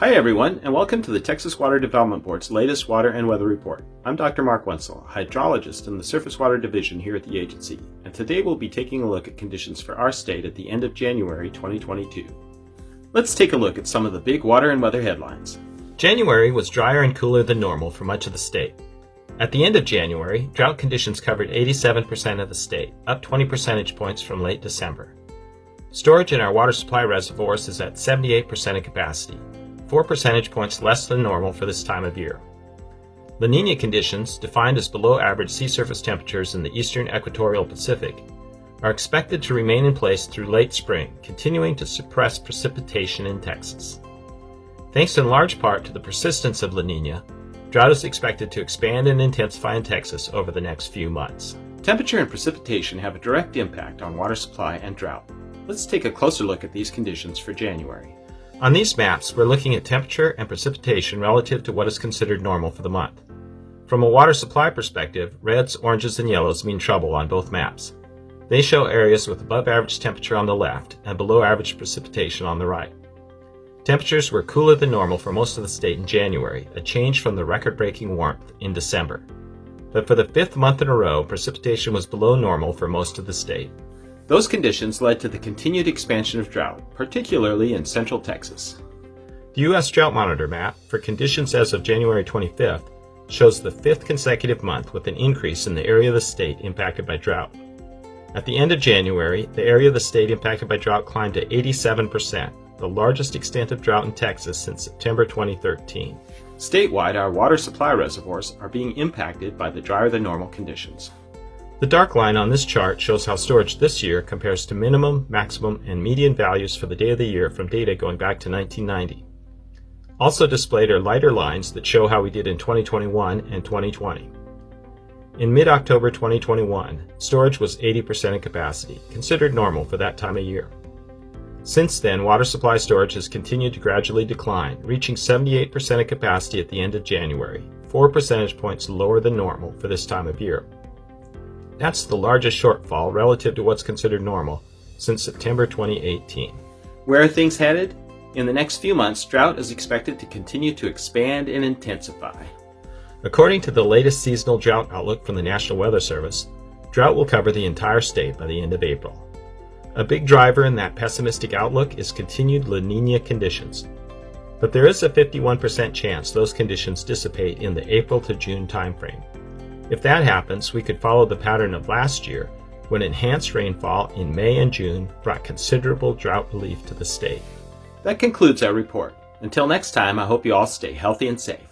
Hi everyone, and welcome to the Texas Water Development Board's latest water and weather report. I'm Dr. Mark Wenzel, a hydrologist in the Surface Water Division here at the agency, and today we'll be taking a look at conditions for our state at the end of January 2022. Let's take a look at some of the big water and weather headlines. January was drier and cooler than normal for much of the state. At the end of January, drought conditions covered 87% of the state, up 20 percentage points from late December. Storage in our water supply reservoirs is at 78% of capacity, 4 percentage points less than normal for this time of year. La Niña conditions, defined as below average sea surface temperatures in the eastern equatorial Pacific, are expected to remain in place through late spring, continuing to suppress precipitation in Texas. Thanks in large part to the persistence of La Niña, drought is expected to expand and intensify in Texas over the next few months. Temperature and precipitation have a direct impact on water supply and drought. Let's take a closer look at these conditions for January. On these maps, we're looking at temperature and precipitation relative to what is considered normal for the month. From a water supply perspective, reds, oranges, and yellows mean trouble on both maps. They show areas with above average temperature on the left and below average precipitation on the right. Temperatures were cooler than normal for most of the state in January, a change from the record-breaking warmth in December. But for the fifth month in a row, precipitation was below normal for most of the state. Those conditions led to the continued expansion of drought, particularly in central Texas. The U.S. Drought Monitor map for conditions as of January 25th shows the fifth consecutive month with an increase in the area of the state impacted by drought. At the end of January, the area of the state impacted by drought climbed to 87%, the largest extent of drought in Texas since September 2013. Statewide, our water supply reservoirs are being impacted by the drier than normal conditions. The dark line on this chart shows how storage this year compares to minimum, maximum, and median values for the day of the year from data going back to 1990. Also displayed are lighter lines that show how we did in 2021 and 2020. In mid-October 2021, storage was 80% of capacity, considered normal for that time of year. Since then, water supply storage has continued to gradually decline, reaching 78% of capacity at the end of January, 4 percentage points lower than normal for this time of year. That's the largest shortfall relative to what's considered normal since September 2018. Where are things headed? In the next few months, drought is expected to continue to expand and intensify. According to the latest seasonal drought outlook from the National Weather Service, drought will cover the entire state by the end of April. A big driver in that pessimistic outlook is continued La Niña conditions. But there is a 51% chance those conditions dissipate in the April to June timeframe. If that happens, we could follow the pattern of last year, when enhanced rainfall in May and June brought considerable drought relief to the state. That concludes our report. Until next time, I hope you all stay healthy and safe.